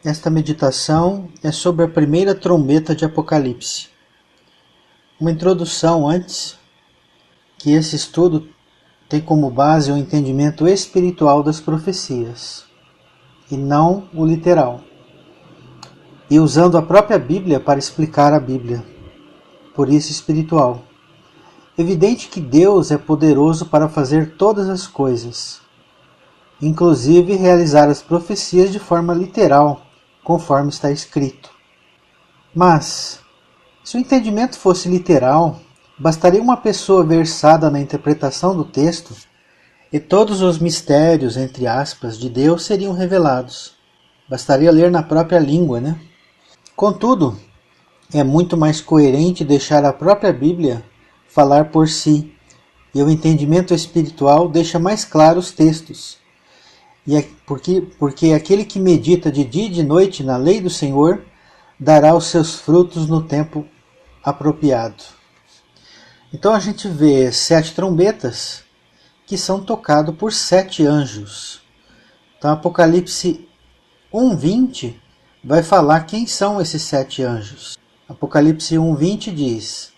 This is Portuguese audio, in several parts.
Esta meditação é sobre a primeira trombeta de Apocalipse. Uma introdução antes, que esse estudo tem como base o entendimento espiritual das profecias, e não o literal, e usando a própria Bíblia para explicar a Bíblia, por isso espiritual. Evidente que Deus é poderoso para fazer todas as coisas, inclusive realizar as profecias de forma literal, conforme está escrito. Mas, se o entendimento fosse literal, bastaria uma pessoa versada na interpretação do texto e todos os mistérios, entre aspas, de Deus seriam revelados. Bastaria ler na própria língua, né? Contudo, é muito mais coerente deixar a própria Bíblia falar por si, e o entendimento espiritual deixa mais claros os textos. Porque aquele que medita de dia e de noite na lei do Senhor dará os seus frutos no tempo apropriado. Então a gente vê 7 trombetas que são tocados por 7 anjos. Então Apocalipse 1:20 vai falar quem são esses 7 anjos. Apocalipse 1:20 diz: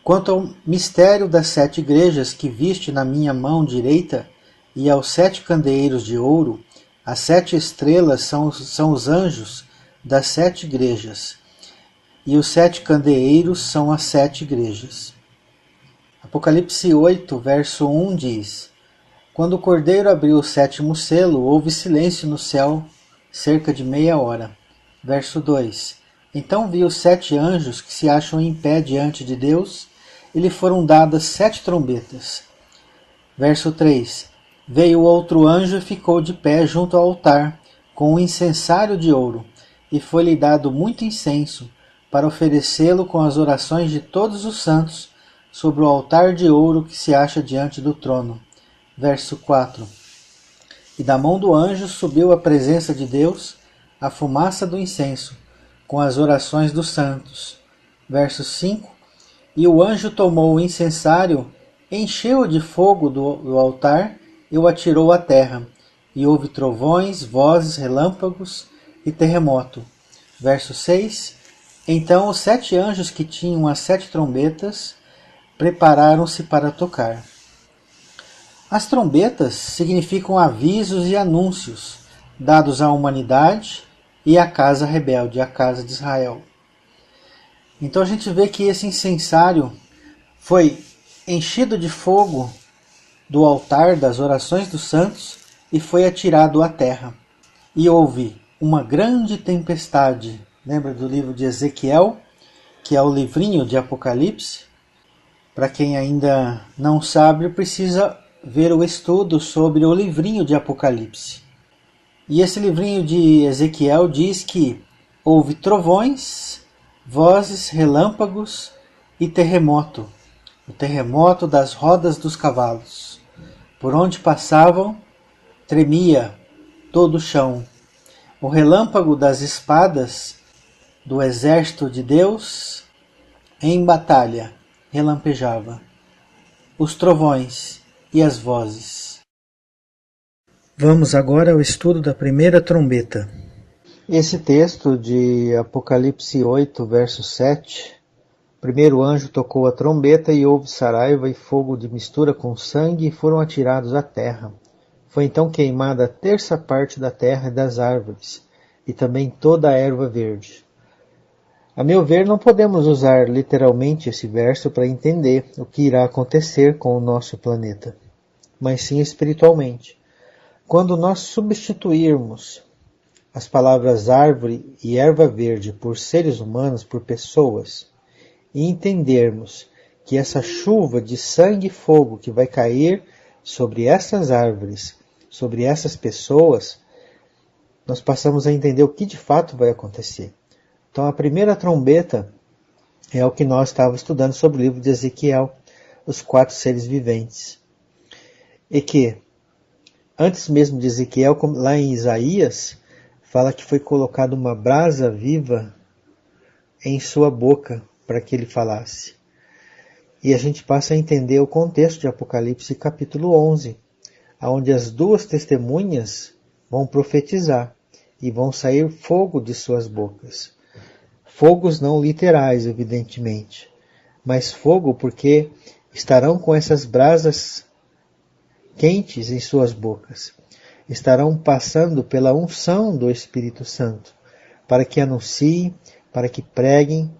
Quanto ao mistério das 7 igrejas que viste na minha mão direita e aos 7 candeeiros de ouro, as 7 estrelas são os anjos das 7 igrejas, e os 7 candeeiros são as 7 igrejas. Apocalipse 8, verso 1 diz: Quando o cordeiro abriu o 7º selo, houve silêncio no céu cerca de meia hora. Verso 2: Então vi os 7 anjos que se acham em pé diante de Deus, e lhe foram dadas 7 trombetas. Verso 3: Veio outro anjo e ficou de pé junto ao altar, com um incensário de ouro, e foi-lhe dado muito incenso, para oferecê-lo com as orações de todos os santos, sobre o altar de ouro que se acha diante do trono. Verso 4: E da mão do anjo subiu à presença de Deus a fumaça do incenso, com as orações dos santos. Verso 5: E o anjo tomou o incensário, encheu-o de fogo do altar e o atirou à terra. E houve trovões, vozes, relâmpagos e terremoto. Verso 6: Então os 7 anjos que tinham as 7 trombetas prepararam-se para tocar. As trombetas significam avisos e anúncios dados à humanidade e à casa rebelde, à casa de Israel. Então a gente vê que esse incensário foi enchido de fogo do altar das orações dos santos e foi atirado à terra. E houve uma grande tempestade. Lembra do livro de Ezequiel, que é o livrinho de Apocalipse? Para quem ainda não sabe, precisa ver o estudo sobre o livrinho de Apocalipse. E esse livrinho de Ezequiel diz que houve trovões, vozes, relâmpagos e terremoto. O terremoto das rodas dos cavalos. Por onde passavam, tremia todo o chão. O relâmpago das espadas do exército de Deus em batalha relampejava. Os trovões e as vozes. Vamos agora ao estudo da primeira trombeta. Esse texto de Apocalipse 8, verso 7, o primeiro anjo tocou a trombeta e houve saraiva e fogo de mistura com sangue e foram atirados à terra. Foi então queimada a terça parte da terra e das árvores, e também toda a erva verde. A meu ver, não podemos usar literalmente esse verso para entender o que irá acontecer com o nosso planeta, mas sim espiritualmente. Quando nós substituirmos as palavras árvore e erva verde por seres humanos, por pessoas, e entendermos que essa chuva de sangue e fogo que vai cair sobre essas árvores, sobre essas pessoas, nós passamos a entender o que de fato vai acontecer. Então a primeira trombeta é o que nós estávamos estudando sobre o livro de Ezequiel, os 4 seres viventes. E que, antes mesmo de Ezequiel, lá em Isaías, fala que foi colocada uma brasa viva em sua boca para que ele falasse. E a gente passa a entender o contexto de Apocalipse capítulo 11, onde as 2 testemunhas vão profetizar. e vão sair fogo de suas bocas. Fogos não literais, evidentemente, mas fogo porque estarão com essas brasas quentes em suas bocas. Estarão passando pela unção do Espírito Santo, para que anunciem, para que preguem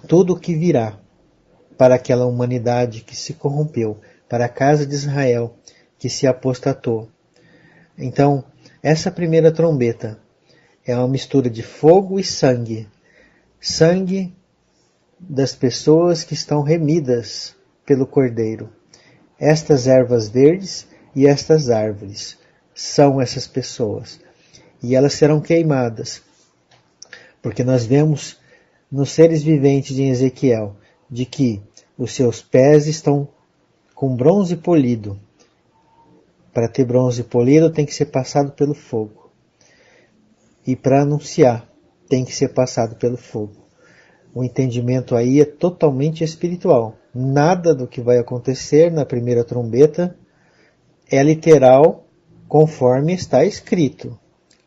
tudo o que virá para aquela humanidade que se corrompeu, para a casa de Israel que se apostatou. Então, essa primeira trombeta é uma mistura de fogo e sangue. Sangue das pessoas que estão remidas pelo Cordeiro. Estas ervas verdes e estas árvores são essas pessoas. E elas serão queimadas. Porque nós vemos nos seres viventes de Ezequiel de que os seus pés estão com bronze polido. Para ter bronze polido tem que ser passado pelo fogo. E para anunciar tem que ser passado pelo fogo. O entendimento aí é totalmente espiritual. Nada do que vai acontecer na primeira trombeta é literal conforme está escrito.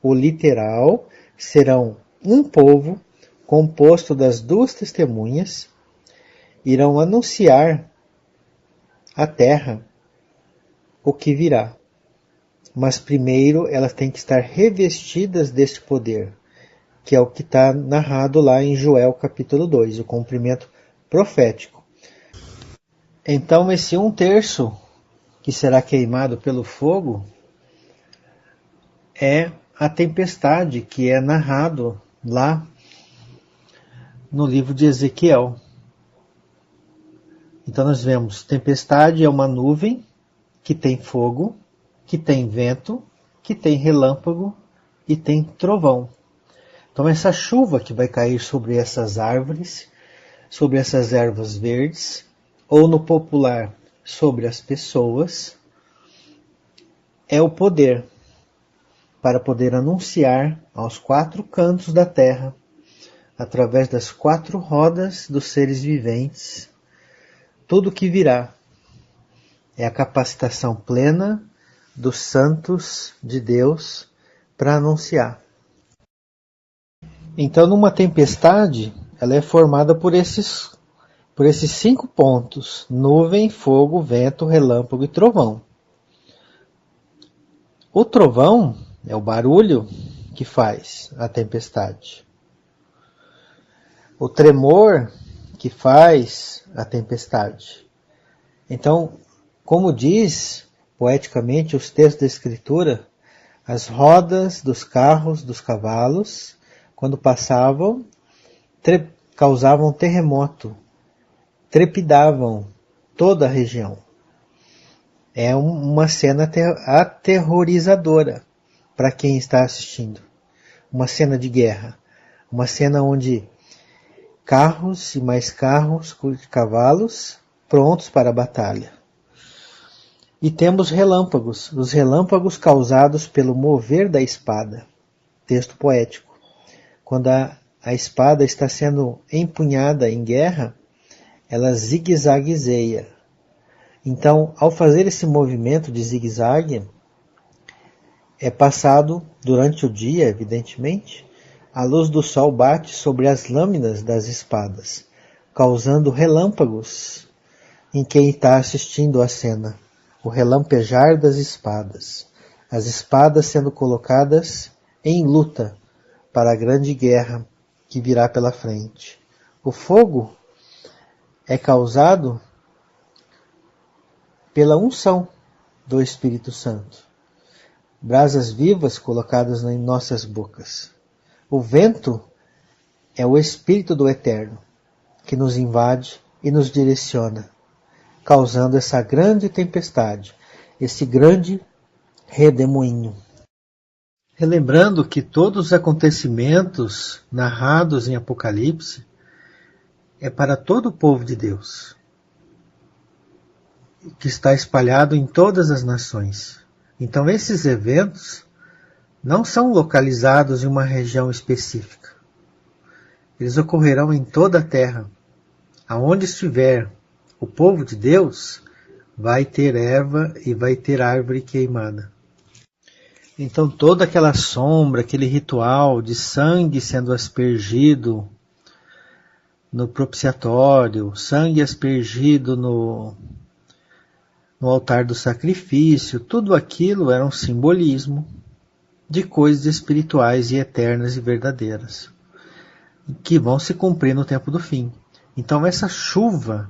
O literal serão um povo composto das duas testemunhas, irão anunciar à terra o que virá. Mas primeiro elas têm que estar revestidas deste poder, que é o que está narrado lá em Joel capítulo 2, o cumprimento profético. Então esse 1/3 que será queimado pelo fogo é a tempestade que é narrado lá no livro de Ezequiel. Então nós vemos, tempestade é uma nuvem que tem fogo, que tem vento, que tem relâmpago e tem trovão. Então essa chuva que vai cair sobre essas árvores, sobre essas ervas verdes, ou no popular, sobre as pessoas, é o poder para poder anunciar aos 4 cantos da terra, através das 4 rodas dos seres viventes, tudo o que virá. É a capacitação plena dos santos de Deus para anunciar. Então, numa tempestade, ela é formada por esses 5 pontos: nuvem, fogo, vento, relâmpago e trovão. O trovão é o barulho que faz a tempestade. O tremor que faz a tempestade. Então, como diz poeticamente os textos da Escritura, as rodas dos carros, dos cavalos, quando passavam, causavam terremoto, trepidavam toda a região. É uma cena aterrorizadora para quem está assistindo. Uma cena de guerra. Uma cena onde carros e mais carros de cavalos prontos para a batalha. E temos relâmpagos, os relâmpagos causados pelo mover da espada. Texto poético. Quando a espada está sendo empunhada em guerra, ela zigue-zagueia. Então, ao fazer esse movimento de zigue-zague, é passado durante o dia, evidentemente, a luz do sol bate sobre as lâminas das espadas, causando relâmpagos em quem está assistindo a cena. O relampejar das espadas. As espadas sendo colocadas em luta para a grande guerra que virá pela frente. O fogo é causado pela unção do Espírito Santo. Brasas vivas colocadas em nossas bocas. O vento é o Espírito do Eterno que nos invade e nos direciona, causando essa grande tempestade, esse grande redemoinho. Relembrando que todos os acontecimentos narrados em Apocalipse é para todo o povo de Deus, que está espalhado em todas as nações. Então esses eventos não são localizados em uma região específica. Eles ocorrerão em toda a terra. Aonde estiver o povo de Deus, vai ter erva e vai ter árvore queimada. Então toda aquela sombra, aquele ritual de sangue sendo aspergido no propiciatório, sangue aspergido no altar do sacrifício, tudo aquilo era um simbolismo de coisas espirituais e eternas e verdadeiras, que vão se cumprir no tempo do fim. Então essa chuva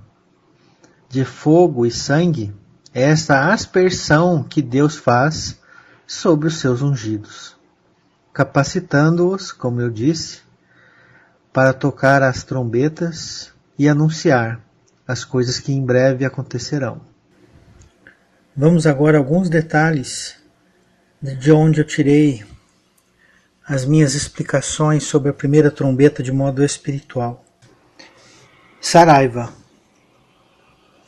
de fogo e sangue é essa aspersão que Deus faz sobre os seus ungidos, capacitando-os, como eu disse, para tocar as trombetas e anunciar as coisas que em breve acontecerão. Vamos agora a alguns detalhes de onde eu tirei as minhas explicações sobre a primeira trombeta de modo espiritual. Saraiva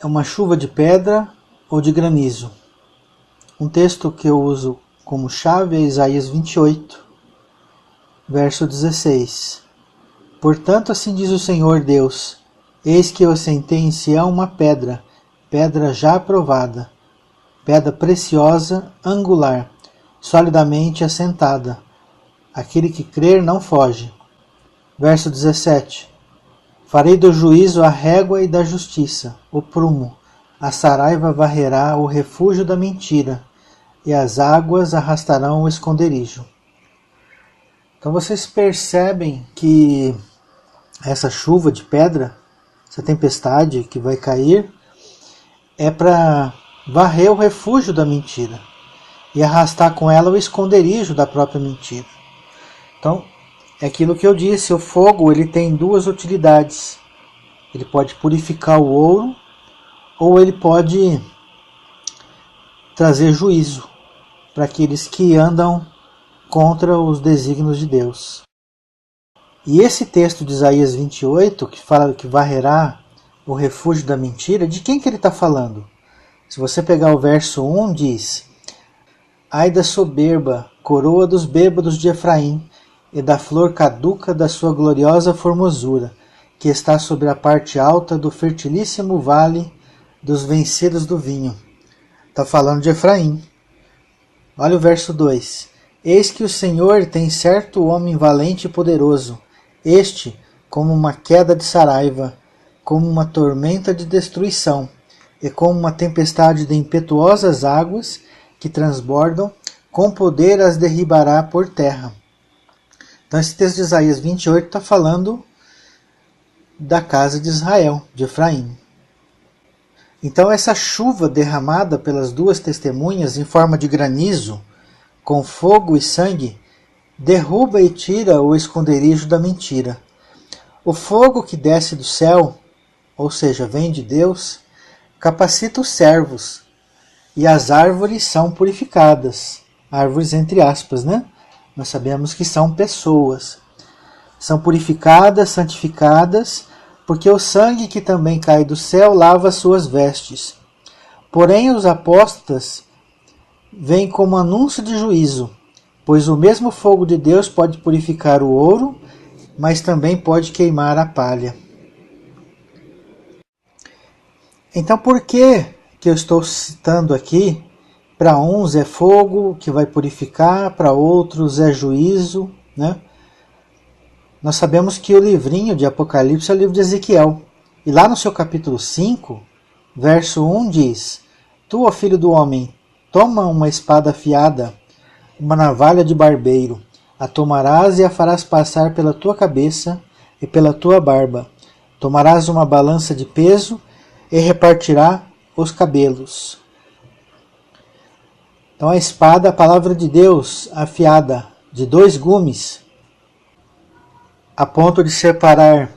é uma chuva de pedra ou de granizo. Um texto que eu uso como chave é Isaías 28, verso 16. Portanto, assim diz o Senhor Deus: eis que eu assentei em Sião uma pedra, pedra já aprovada, pedra preciosa, angular, solidamente assentada. Aquele que crer não foge. Verso 17. Farei do juízo a régua e da justiça, o prumo. A saraiva varrerá o refúgio da mentira, e as águas arrastarão o esconderijo. Então vocês percebem que essa chuva de pedra, essa tempestade que vai cair, é para varrer o refúgio da mentira e arrastar com ela o esconderijo da própria mentira. Então, é aquilo que eu disse, o fogo ele tem duas utilidades. Ele pode purificar o ouro ou ele pode trazer juízo para aqueles que andam contra os desígnios de Deus. E esse texto de Isaías 28, que fala que varrerá o refúgio da mentira, de quem que ele está falando? Se você pegar o verso 1, diz: ai da soberba, coroa dos bêbados de Efraim, e da flor caduca da sua gloriosa formosura, que está sobre a parte alta do fertilíssimo vale dos vencidos do vinho. Está falando de Efraim. Olha o verso 2. Eis que o Senhor tem certo homem valente e poderoso, este como uma queda de saraiva, como uma tormenta de destruição, e como uma tempestade de impetuosas águas que transbordam, com poder as derribará por terra. Então esse texto de Isaías 28 está falando da casa de Israel, de Efraim. Então essa chuva derramada pelas duas testemunhas em forma de granizo, com fogo e sangue, derruba e tira o esconderijo da mentira. O fogo que desce do céu, ou seja, vem de Deus, capacita os servos, e as árvores são purificadas. Árvores entre aspas, né? Nós sabemos que são pessoas. São purificadas, santificadas, porque o sangue que também cai do céu lava suas vestes. Porém, os apóstatas vêm como anúncio de juízo, pois o mesmo fogo de Deus pode purificar o ouro, mas também pode queimar a palha. Então, por que eu estou citando aqui? Para uns é fogo que vai purificar, para outros é juízo, né? Nós sabemos que o livrinho de Apocalipse é o livro de Ezequiel. E lá no seu capítulo 5, verso 1 diz: tu, ó filho do homem, toma uma espada afiada, uma navalha de barbeiro, a tomarás e a farás passar pela tua cabeça e pela tua barba. Tomarás uma balança de peso e repartirá os cabelos. Então a espada, a palavra de Deus, afiada, de 2 gumes, a ponto de separar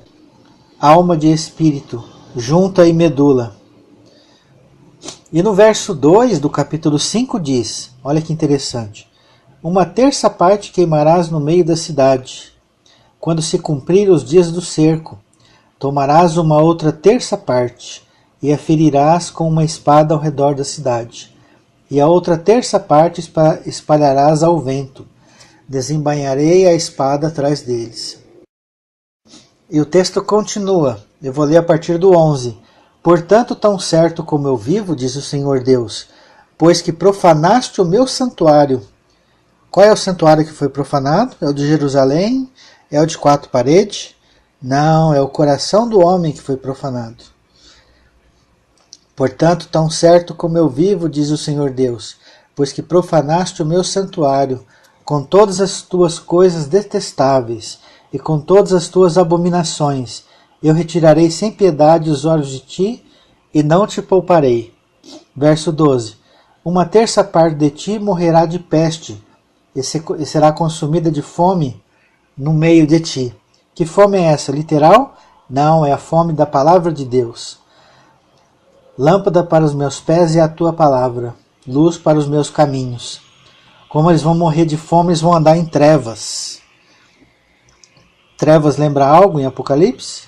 alma de espírito, junta e medula. E no verso 2 do capítulo 5 diz, olha que interessante: uma terça parte queimarás no meio da cidade, quando se cumprir os dias do cerco. Tomarás uma outra terça parte, e a ferirás com uma espada ao redor da cidade. E a outra terça parte espalharás ao vento. Desembainharei a espada atrás deles. E o texto continua. Eu vou ler a partir do 11. Portanto, tão certo como eu vivo, diz o Senhor Deus, pois que profanaste o meu santuário, Qual é o santuário que foi profanado? É o de Jerusalém? É o de 4 paredes? Não, é o coração do homem que foi profanado. Portanto, tão certo como eu vivo, diz o Senhor Deus, pois que profanaste o meu santuário, com todas as tuas coisas detestáveis, e com todas as tuas abominações, eu retirarei sem piedade os olhos de ti, e não te pouparei. Verso 12. Uma terça parte de ti morrerá de peste, e será consumida de fome no meio de ti. Que fome é essa? Literal? Não, é a fome da palavra de Deus. Lâmpada para os meus pés é a tua palavra, luz para os meus caminhos. Como eles vão morrer de fome, eles vão andar em trevas. Trevas lembra algo em Apocalipse?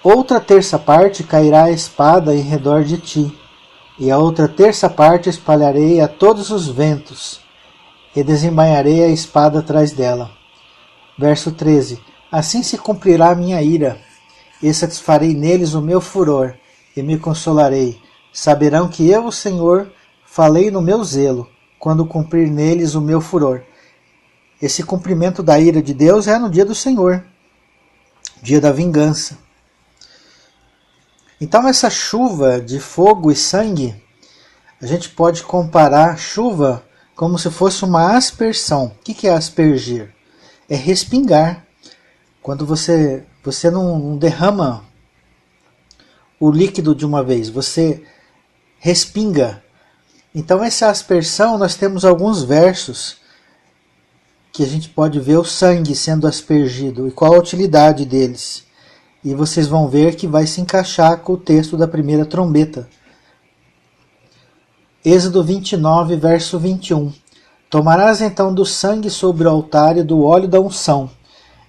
Outra terça parte cairá a espada em redor de ti, e a outra terça parte espalharei a todos os ventos, e desembainharei a espada atrás dela. Verso 13. Assim se cumprirá a minha ira, e satisfarei neles o meu furor, e me consolarei. Saberão que eu, o Senhor, falei no meu zelo, quando cumprir neles o meu furor. Esse cumprimento da ira de Deus é no dia do Senhor, dia da vingança. Então essa chuva de fogo e sangue, a gente pode comparar a chuva como se fosse uma aspersão. O que é aspergir? É respingar. Quando você não derrama o líquido de uma vez, você respinga. Então essa aspersão, nós temos alguns versos que a gente pode ver o sangue sendo aspergido e qual a utilidade deles. E vocês vão ver que vai se encaixar com o texto da primeira trombeta. Êxodo 29, verso 21. Tomarás então do sangue sobre o altar e do óleo da unção,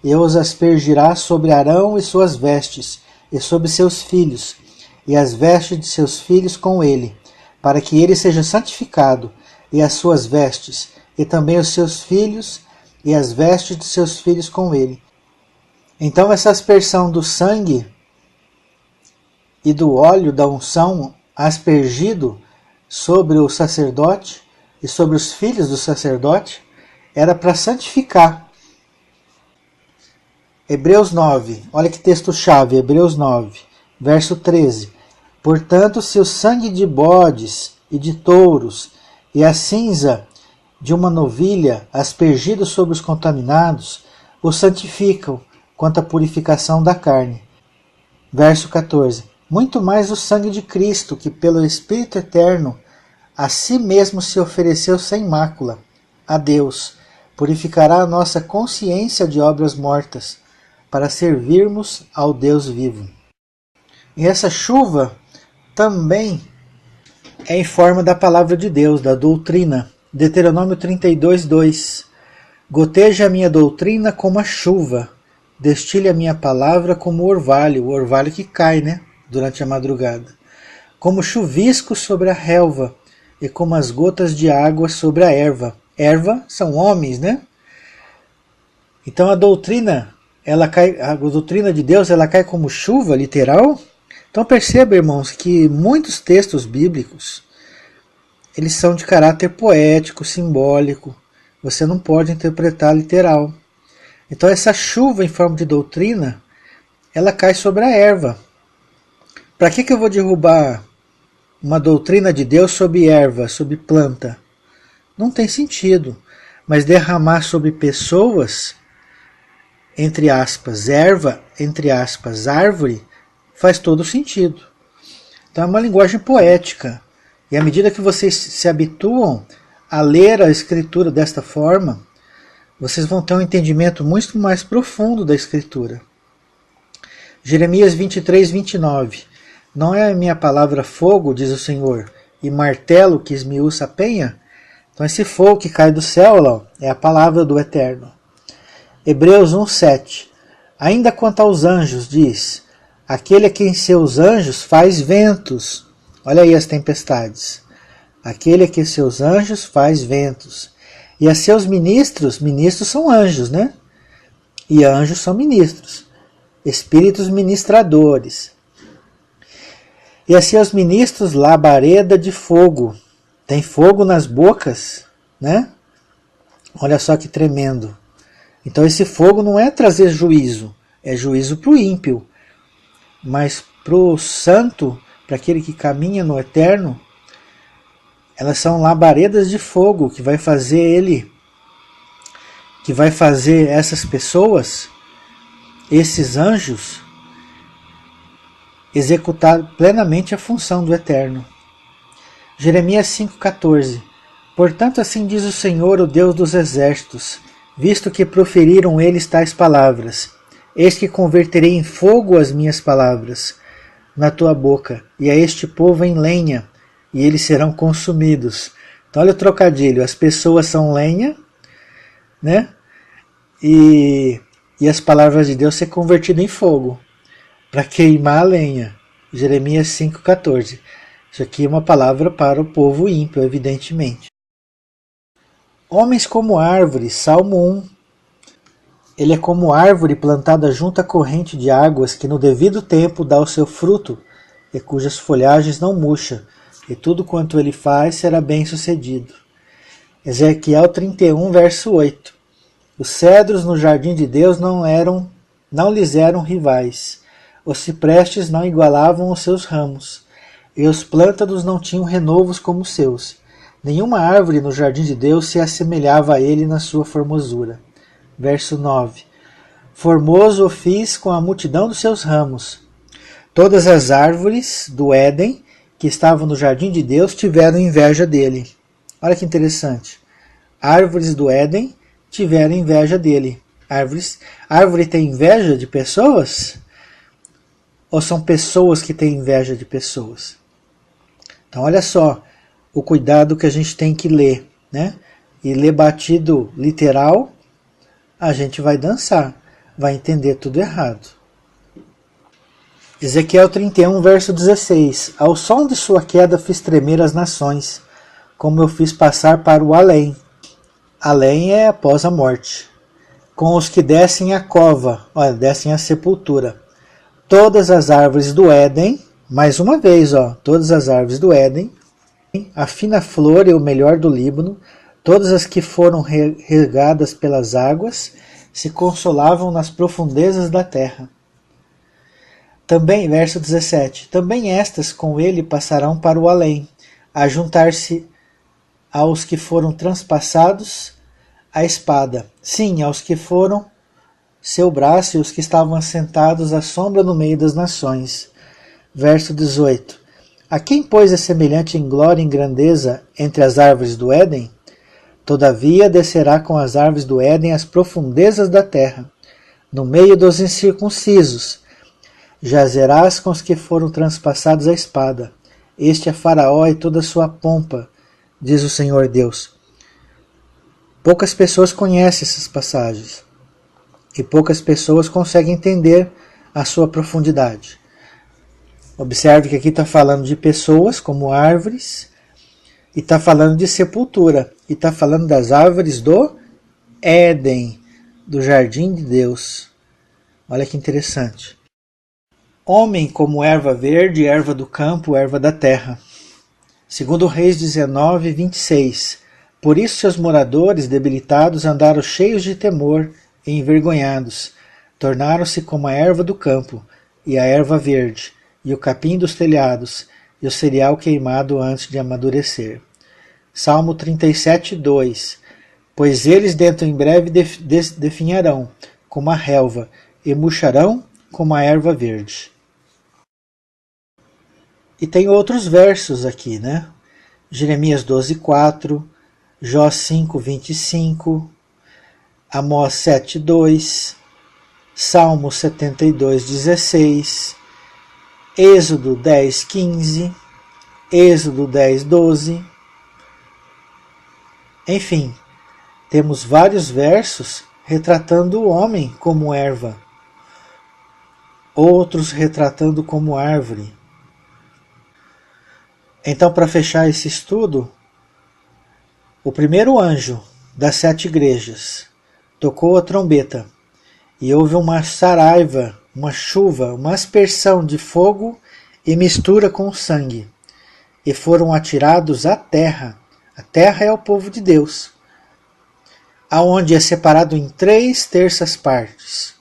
e os aspergirás sobre Arão e suas vestes, e sobre seus filhos, e as vestes de seus filhos com ele, para que ele seja santificado, e as suas vestes, e também os seus filhos, e as vestes de seus filhos com ele. Então essa aspersão do sangue e do óleo da unção aspergido sobre o sacerdote e sobre os filhos do sacerdote era para santificar. Hebreus 9, olha que texto-chave, Hebreus 9, verso 13. Portanto, se o sangue de bodes e de touros e a cinza de uma novilha aspergido sobre os contaminados, os santificam quanto à purificação da carne. Verso 14. Muito mais o sangue de Cristo, que pelo Espírito Eterno a si mesmo se ofereceu sem mácula a Deus, purificará a nossa consciência de obras mortas, para servirmos ao Deus vivo. E essa chuva também é em forma da palavra de Deus, da doutrina. Deuteronômio 32, 2. Goteja a minha doutrina como a chuva, destile a minha palavra como o orvalho que cai, durante a madrugada. Como chuvisco sobre a relva, e como as gotas de água sobre a erva. Erva são homens, Então a doutrina de Deus, ela cai como chuva, literal. Então perceba, irmãos, que muitos textos bíblicos, eles são de caráter poético, simbólico. Você não pode interpretar literal. Então essa chuva em forma de doutrina, ela cai sobre a erva. Para que eu vou derrubar uma doutrina de Deus sobre erva, sobre planta? Não tem sentido. Mas derramar sobre pessoas, entre aspas, erva, entre aspas, árvore, faz todo sentido. Então é uma linguagem poética. E à medida que vocês se habituam a ler a Escritura desta forma, vocês vão ter um entendimento muito mais profundo da Escritura. Jeremias 23, 29. Não é a minha palavra fogo, diz o Senhor, e martelo que esmiuça a penha? Então esse fogo que cai do céu é a palavra do Eterno. Hebreus 1, 7. Ainda quanto aos anjos, diz, aquele a quem seus anjos faz ventos. Olha aí as tempestades. Aquele a quem seus anjos faz ventos. E a seus ministros, ministros são anjos, E anjos são ministros. Espíritos ministradores. E a seus ministros labareda de fogo. Tem fogo nas bocas, Olha só que tremendo. Então esse fogo não é trazer juízo, é juízo para o ímpio. Mas para o santo, para aquele que caminha no eterno, elas são labaredas de fogo que vai fazer essas pessoas, esses anjos, executar plenamente a função do eterno. Jeremias 5,14. Portanto, assim diz o Senhor, o Deus dos exércitos, visto que proferiram eles tais palavras: eis que converterei em fogo as minhas palavras na tua boca, e a este povo em lenha, e eles serão consumidos. Então olha o trocadilho, as pessoas são lenha, né? E as palavras de Deus ser convertidas em fogo, para queimar a lenha. Jeremias 5,14. Isso aqui é uma palavra para o povo ímpio, evidentemente. Homens como árvores, Salmo 1. Ele é como árvore plantada junto à corrente de águas, que no devido tempo dá o seu fruto, e cujas folhagens não murcha, e tudo quanto ele faz será bem sucedido. Ezequiel 31, verso 8. Os cedros no jardim de Deus não lhes eram rivais. Os ciprestes não igualavam os seus ramos, e os plântanos não tinham renovos como os seus. Nenhuma árvore no jardim de Deus se assemelhava a ele na sua formosura. Verso 9. Formoso o fiz com a multidão dos seus ramos. Todas as árvores do Éden que estavam no jardim de Deus tiveram inveja dele. Olha que interessante. Árvores do Éden tiveram inveja dele. Árvore tem inveja de pessoas? Ou são pessoas que têm inveja de pessoas? Então olha só o cuidado que a gente tem que ler, né? E ler batido literal, a gente vai dançar, vai entender tudo errado. Ezequiel 31, verso 16. Ao som de sua queda fiz tremer as nações, como eu fiz passar para o além. Além é após a morte. Com os que descem a cova, descem a sepultura. Todas as árvores do Éden, mais uma vez, todas as árvores do Éden, a fina flor e o melhor do Líbano, todas as que foram regadas pelas águas, se consolavam nas profundezas da terra. Também, verso 17, também estas com ele passarão para o além, a juntar-se aos que foram transpassados a espada, sim, aos que foram seu braço e os que estavam assentados à sombra no meio das nações. Verso 18, a quem, pois, é semelhante em glória e em grandeza entre as árvores do Éden? Todavia descerá com as árvores do Éden às profundezas da terra, no meio dos incircuncisos. Jazerás com os que foram transpassados a espada. Este é Faraó e toda a sua pompa, diz o Senhor Deus. Poucas pessoas conhecem essas passagens, e poucas pessoas conseguem entender a sua profundidade. Observe que aqui está falando de pessoas como árvores, e está falando de sepultura, e está falando das árvores do Éden, do jardim de Deus. Olha que interessante. Homem como erva verde, erva do campo, erva da terra. Segundo Reis 19, 26. Por isso seus moradores debilitados andaram cheios de temor e envergonhados. Tornaram-se como a erva do campo, e a erva verde, e o capim dos telhados, e o cereal queimado antes de amadurecer. Salmo 37, 2. Pois eles dentro em breve definharão como a relva, e murcharão como a erva verde. E tem outros versos aqui, né? Jeremias 12, 4, Jó 5, 25, Amós 7, 2, Salmo 72, 16, Êxodo 10, 15, Êxodo 10, 12. Enfim, temos vários versos retratando o homem como erva, outros retratando como árvore. Então, para fechar esse estudo, o primeiro anjo das 7 igrejas tocou a trombeta e houve uma saraiva, uma chuva, uma aspersão de fogo e mistura com sangue, e foram atirados à terra. A terra é o povo de Deus. aonde é separado em 3/3 partes.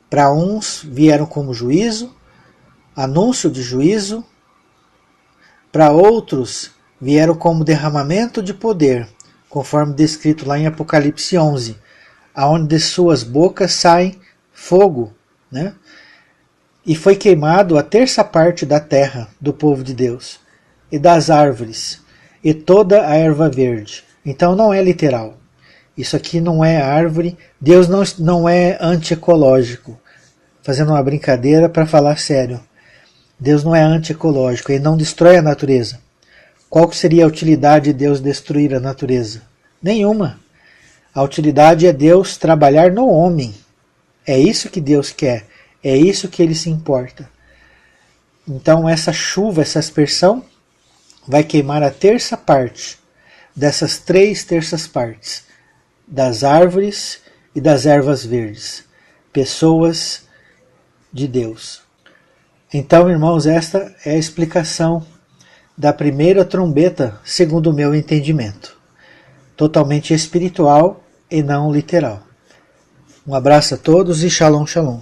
Para uns vieram como juízo, anúncio de juízo. Para outros vieram como derramamento de poder, conforme descrito lá em Apocalipse 11, aonde de suas bocas sai fogo, né? E foi queimado a 1/3 parte da terra do povo de Deus, e das árvores, e toda a erva verde. Então não é literal. Isso aqui não é árvore. Deus não é antiecológico. Fazendo uma brincadeira para falar sério. Deus não é antiecológico, ele não destrói a natureza. Qual seria a utilidade de Deus destruir a natureza? Nenhuma. A utilidade é Deus trabalhar no homem. É isso que Deus quer. É isso que ele se importa. Então essa chuva, essa aspersão, vai queimar a 1/3 parte dessas 3/3 partes, das árvores e das ervas verdes, pessoas de Deus. Então, irmãos, esta é a explicação da primeira trombeta, segundo o meu entendimento. Totalmente espiritual e não literal. Um abraço a todos e shalom, shalom.